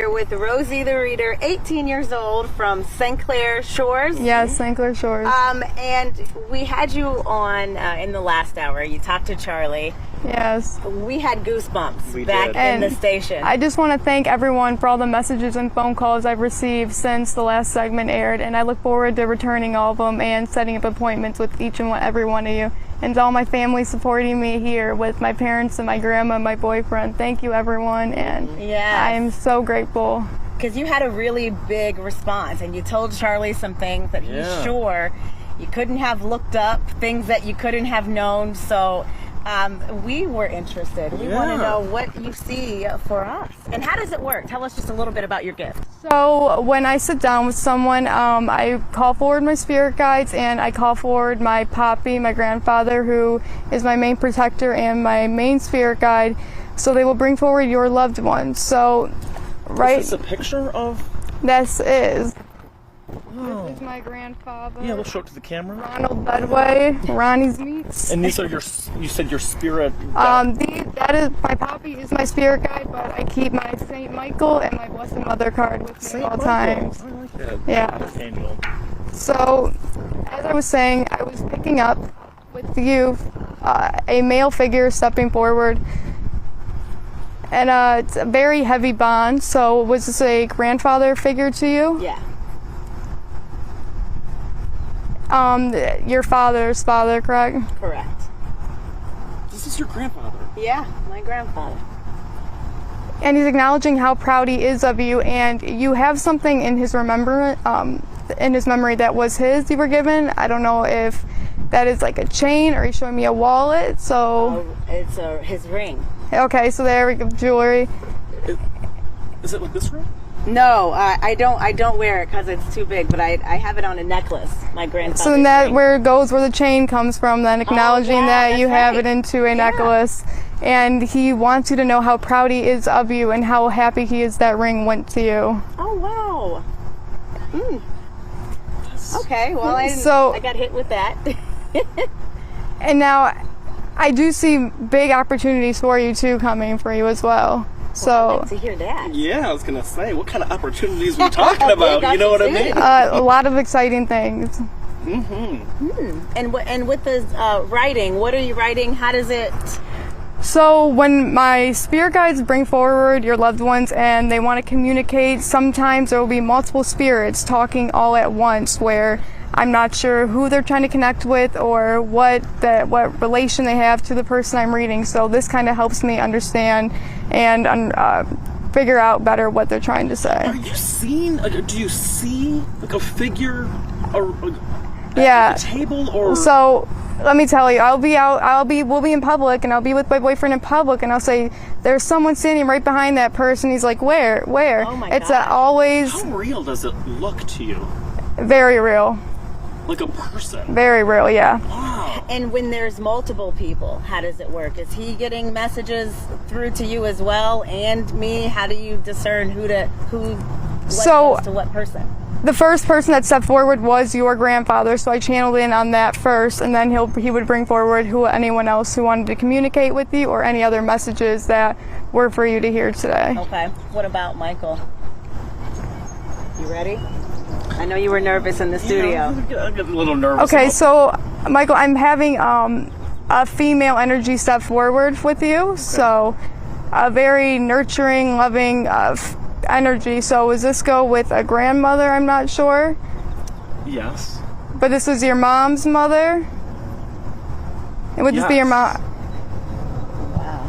Here with Rosie the Reader, 18 years old from St. Clair Shores. Yes, St. Clair Shores. And we had you on in the last hour. You talked to Charlie. Yes. We had goosebumps back in the station. I just want to thank everyone for all the messages and phone calls I've received since the last segment aired, and I look forward to returning all of them and setting up appointments with each and every one of you. And to all my family supporting me here with my parents and my grandma and my boyfriend. Thank you, everyone, and I am so grateful. Because you had a really big response, and you told Charlie some things that he's sure you couldn't have looked up, things that you couldn't have known. So we were interested. We want to know what you see for us. And how does it work? Tell us just a little bit about your gift. So when I sit down with someone, I call forward my spirit guides, and I call forward my papi, my grandfather, who is my main protector and my main spirit guide. So they will bring forward your loved ones. So, right. Is this a picture of? This is. This is my grandfather. Yeah, we'll show it to the camera. Ronald Bedway, Ronnie's Meats. And these are your, you said your spirit. That is, my papi is my spirit guide, but I keep my Saint Michael and my Blessed Mother card with me at all times. I like that. Yeah. Angel. So, as I was saying, I was picking up with you a male figure stepping forward. And it's a very heavy bond. So, was this a grandfather figure to you? Yeah. Your father's father, correct? Correct. This is your grandfather. Yeah, my grandfather. And he's acknowledging how proud he is of you, and you have something in his memory that was his, you were given. I don't know if that is like a chain, or he's showing me a wallet, so... it's his ring. Okay, so there we go, jewelry. Is it like this ring? No, I don't wear it because it's too big, but I have it on a necklace, my grandfather's So then that ring. where it goes, where the chain comes from, then acknowledging that you have it into a necklace. And he wants you to know how proud he is of you and how happy he is that ring went to you. Oh, wow. Okay, well, I got hit with that. And now, I do see big opportunities for you, too, coming for you as well. So, I'd like to hear that. Yeah, I was going to say, what kind of opportunities are we talking about? You know what I mean? A lot of exciting things. And with the writing, what are you writing? How does it... So when my spirit guides bring forward your loved ones and they want to communicate, sometimes there will be multiple spirits talking all at once, where I'm not sure who they're trying to connect with or what relation they have to the person I'm reading. So this kind of helps me understand and figure out better what they're trying to say. Are you seeing, do you see like a figure at the table, or? So let me tell you, we'll be in public, and I'll be with my boyfriend in public, and I'll say, there's someone standing right behind that person. He's like, where? Oh my God. Always... How real does it look to you? Very real. Like a person? Very real, yeah. Wow. And when there's multiple people, how does it work? Is he getting messages through to you as well, and me? How do you discern what goes to what person? The first person that stepped forward was your grandfather, so I channeled in on that first, and then he would bring forward anyone else who wanted to communicate with you, or any other messages that were for you to hear today. Okay. What about Michael? You ready? I know you were nervous in the studio. I get a little nervous. Okay, so Michael, I'm having a female energy step forward with you, okay. So a very nurturing, loving energy. So does this go with a grandmother? I'm not sure. Yes. But this was your mom's mother? And would this be your mom? Wow.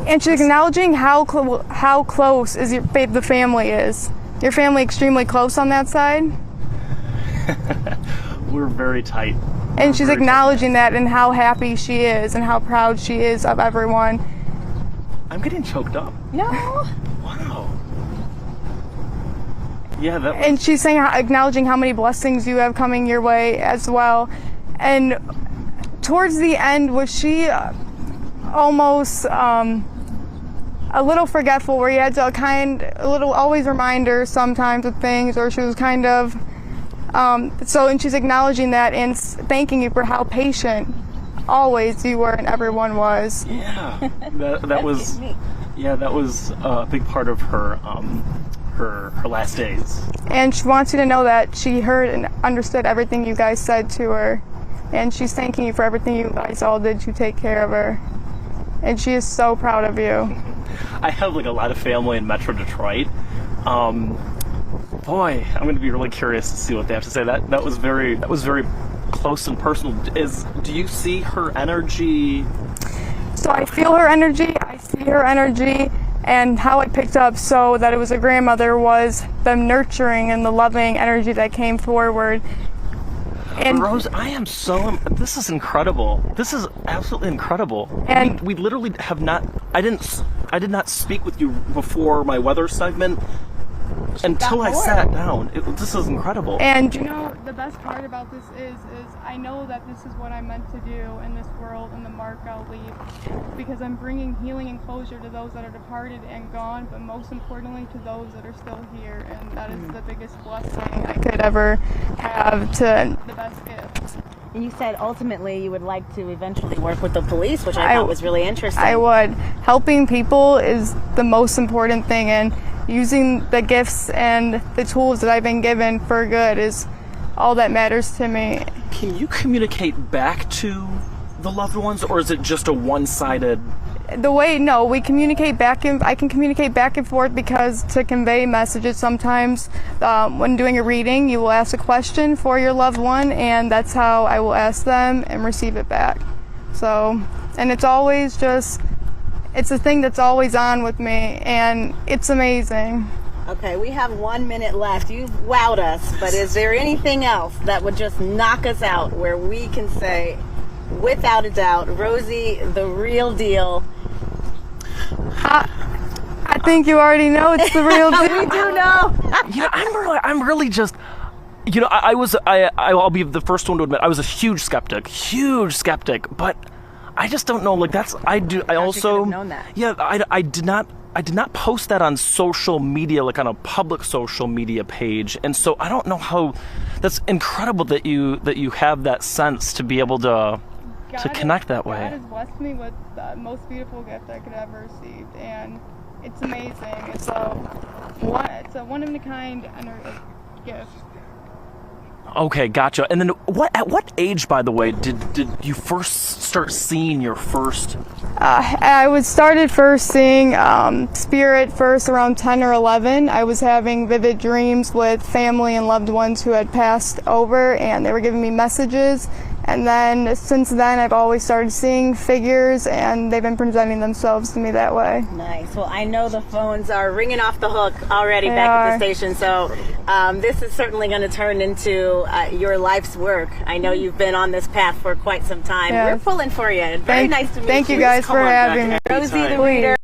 And she's acknowledging how close is the family is. Your family extremely close on that side? We're very tight. And she's acknowledging that, and how happy she is and how proud she is of everyone. I'm getting choked up. No. Wow. Yeah, and she's saying, acknowledging how many blessings you have coming your way as well. And towards the end, was she almost a little forgetful, where you had to always remind her sometimes of things, or she was kind of, and she's acknowledging that and thanking you for how patient always you were and everyone was. Yeah, that was, Yeah, that was a big part of her her last days. And she wants you to know that she heard and understood everything you guys said to her. And she's thanking you for everything you guys all did to take care of her. And she is so proud of you. I have like a lot of family in Metro Detroit. Boy, I'm going to be really curious to see what they have to say. That was very close and personal. Do you see her energy? So I feel her energy, I see her energy, and how I picked up so that it was a grandmother was the nurturing and the loving energy that came forward. And Rose, this is incredible. This is absolutely incredible. And we literally have not, I did not speak with you before my weather segment until I sat down. This is incredible. And you know, the best part about this is I know that this is what I'm meant to do in this world and the mark I'll leave, because I'm bringing healing and closure to those that are departed and gone, but most importantly to those that are still here, and that is the biggest blessing I could ever have, to the best gift. And you said ultimately you would like to eventually work with the police, which I thought was really interesting. I would. Helping people is the most important thing, and using the gifts and the tools that I've been given for good is all that matters to me. Can you communicate back to the loved ones, or is it just a one-sided? We communicate back and I can communicate back and forth, because to convey messages sometimes when doing a reading, you will ask a question for your loved one, and that's how I will ask them and receive it back. So, and it's always it's a thing that's always on with me, and it's amazing. Okay, we have 1 minute left. You've wowed us, but is there anything else that would just knock us out where we can say, without a doubt, Rosie, the real deal? I think you already know it's the real deal. We do know. I'm really just, I'll be the first one to admit I was a huge skeptic, but I just don't know. Like I also known that. Yeah, I did not post that on social media, like on a public social media page, and so I don't know how. That's incredible that you have that sense to be able to connect that way. God has blessed me with the most beautiful gift I could ever receive, and it's amazing. It's a one of a kind gift. Okay, gotcha. And then at what age, by the way, did you first start seeing your first? I started first seeing spirit first around 10 or 11. I was having vivid dreams with family and loved ones who had passed over, and they were giving me messages. And then since then, I've always started seeing figures, and they've been presenting themselves to me that way. Nice. Well, I know the phones are ringing off the hook already back at the station, so this is certainly going to turn into your life's work. I know you've been on this path for quite some time. Yes. We're pulling for you. Very nice to meet you. Thank you guys for having me. Rosie the Reader.